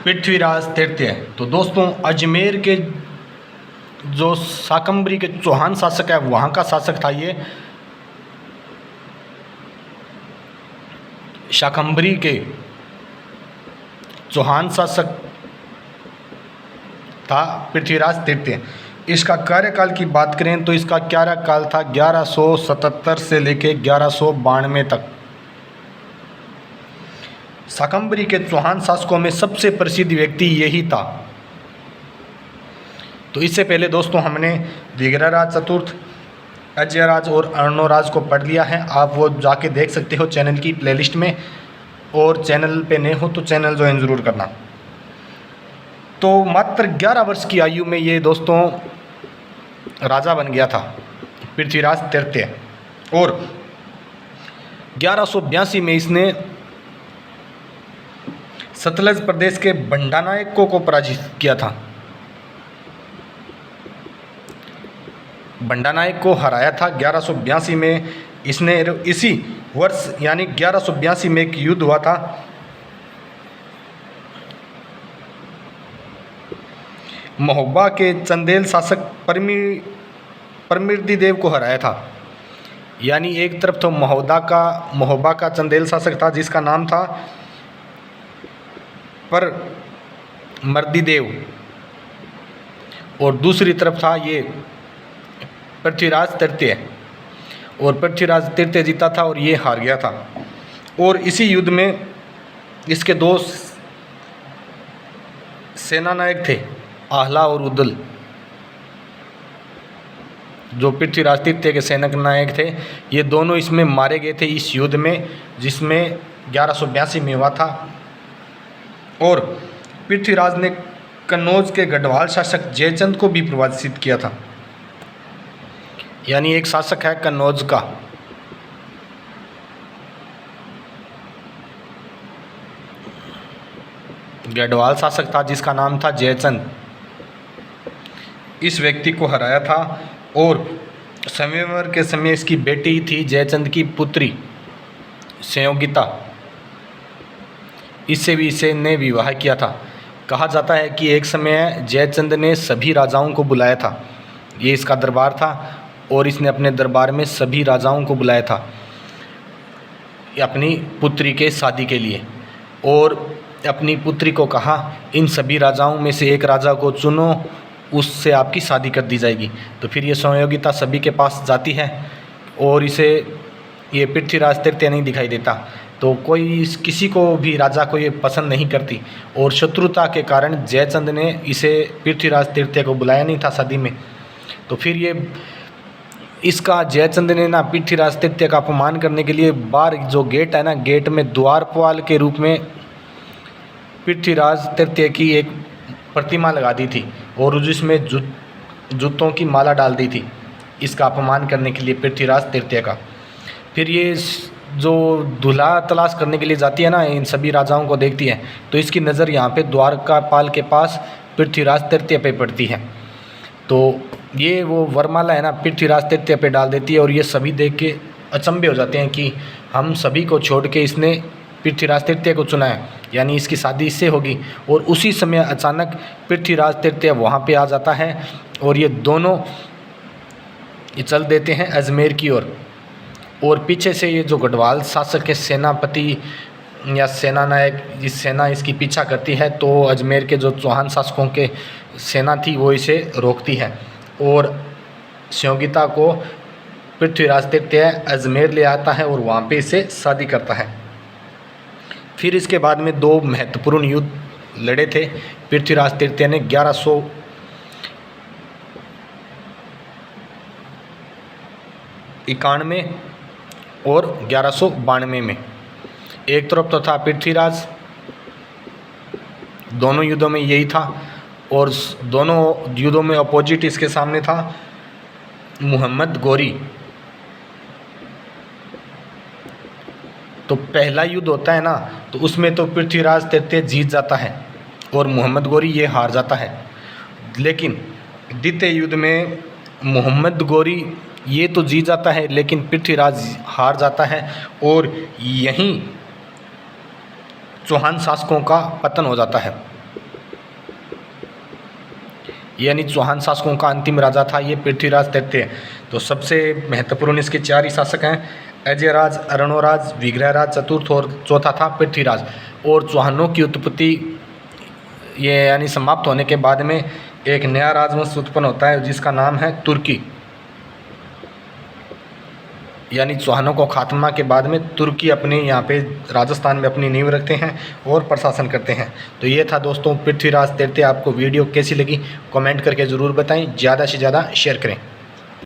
पृथ्वीराज तृतीय। तो दोस्तों अजमेर के जो शाकंभरी के चौहान शासक है वहाँ का शासक था ये। शाकंभरी के चौहान शासक था पृथ्वीराज तृतीय। इसका कार्यकाल की बात करें तो इसका कार्यकाल था 1177 से लेकर 1192 तक। शाकंभरी के चौहान शासकों में सबसे प्रसिद्ध व्यक्ति यही था। तो इससे पहले दोस्तों हमने विग्रहराज चतुर्थ, अजयराज और अर्णोराज को पढ़ लिया है। आप वो जाके देख सकते हो चैनल की प्लेलिस्ट में, और चैनल पे नए हो तो चैनल ज्वाइन ज़रूर करना। तो मात्र 11 वर्ष की आयु में ये दोस्तों राजा बन गया था पृथ्वीराज तृतीय, और 1182 में इसने सतलज प्रदेश के बंडानायकों को पराजित किया था। बंडानायक को हराया था 1182 में इसने। इसी वर्ष यानी 1182 में एक युद्ध हुआ था महोबा के चंदेल शासक परमिर्दी देव को हराया था। यानी एक तरफ तो महोबा का चंदेल शासक था जिसका नाम था परमर्दी देव, और दूसरी तरफ था ये पृथ्वीराज तृतीय, और पृथ्वीराज तृतीय जीता था और ये हार गया था। और इसी युद्ध में इसके दो सेनानायक थे, आहला और उदल, जो पृथ्वीराज तृतीय के सेना नायक थे। ये दोनों इसमें मारे गए थे इस युद्ध में, जिसमें 1182 में हुआ था। और पृथ्वीराज ने कन्नौज के गढ़वाल शासक जयचंद को भी पराजित किया था। यानी एक शासक है कन्नौज का, गढ़वाल शासक था जिसका नाम था जयचंद, इस व्यक्ति को हराया था। और स्वयंवर के समय इसकी बेटी थी जयचंद की पुत्री संयोगिता, इससे भी इसे ने विवाह किया था। कहा जाता है कि एक समय जयचंद ने सभी राजाओं को बुलाया था, ये इसका दरबार था, और इसने अपने दरबार में सभी राजाओं को बुलाया था अपनी पुत्री के शादी के लिए, और अपनी पुत्री को कहा इन सभी राजाओं में से एक राजा को चुनो, उससे आपकी शादी कर दी जाएगी। तो फिर ये संयोगिता सभी के पास जाती है, और इसे ये पृथ्वीराज तृतीय नहीं दिखाई देता। तो किसी को भी राजा को ये पसंद नहीं करती, और शत्रुता के कारण जयचंद ने इसे पृथ्वीराज तृतीय को बुलाया नहीं था शादी में। तो फिर ये इसका जयचंद ने ना पृथ्वीराज तृतीय का अपमान करने के लिए बाहर जो गेट है ना, गेट में द्वारपाल के रूप में पृथ्वीराज तृतीय की एक प्रतिमा लगा दी थी, और जिसमें जूतों की माला डाल दी थी, इसका अपमान करने के लिए पृथ्वीराज तृतीय का। फिर ये जो दूल्हा तलाश करने के लिए जाती है ना, इन सभी राजाओं को देखती है, तो इसकी नज़र यहाँ पे द्वारकापाल के पास पृथ्वीराज तृतीय पे पड़ती है। तो ये वो वरमाला है ना, पृथ्वीराज तृतीय पे डाल देती है, और ये सभी देख के अचंभे हो जाते हैं कि हम सभी को छोड़ के इसने पृथ्वीराज तृतीय को चुना है, यानी इसकी शादी इससे होगी। और उसी समय अचानक पृथ्वीराज तृतीय वहाँ पे आ जाता है, और ये दोनों चल देते हैं अजमेर की ओर। और पीछे से ये जो गढ़वाल शासक के सेनापति या सेनानायक, जिस सेना इसकी पीछा करती है, तो अजमेर के जो चौहान शासकों के सेना थी वो इसे रोकती है, और संयोगिता को पृथ्वीराज तृतीय अजमेर ले आता है और वहाँ पे इसे शादी करता है। फिर इसके बाद में दो महत्वपूर्ण युद्ध लड़े थे पृथ्वीराज तृतीय ने 1191 और 1192 में। एक तरफ तो था पृथ्वीराज, दोनों युद्धों में यही था, और दोनों युद्धों में अपोजिट इसके सामने था मोहम्मद गोरी। तो पहला युद्ध होता है ना, तो उसमें तो पृथ्वीराज तृतीय जीत जाता है और मोहम्मद गोरी ये हार जाता है। लेकिन द्वितीय युद्ध में मोहम्मद गोरी ये तो जीत जाता है, लेकिन पृथ्वीराज हार जाता है, और यहीं चौहान शासकों का पतन हो जाता है। यानी चौहान शासकों का अंतिम राजा था ये पृथ्वीराज तृतीय। तो सबसे महत्वपूर्ण इसके 4 ही शासक हैं, अजयराज, अरणोराज, विग्रहराज चतुर्थ और चौथा था पृथ्वीराज। और चौहानों की उत्पत्ति ये यानी समाप्त होने के बाद में एक नया राजवंश उत्पन्न होता है जिसका नाम है तुर्की। यानी चौहानों को खात्मा के बाद में तुर्की अपने यहाँ पे राजस्थान में अपनी नींव रखते हैं और प्रशासन करते हैं। तो ये था दोस्तों पृथ्वीराज तृतीय। आपको वीडियो कैसी लगी कमेंट करके ज़रूर बताएं, ज़्यादा से ज़्यादा शेयर करें।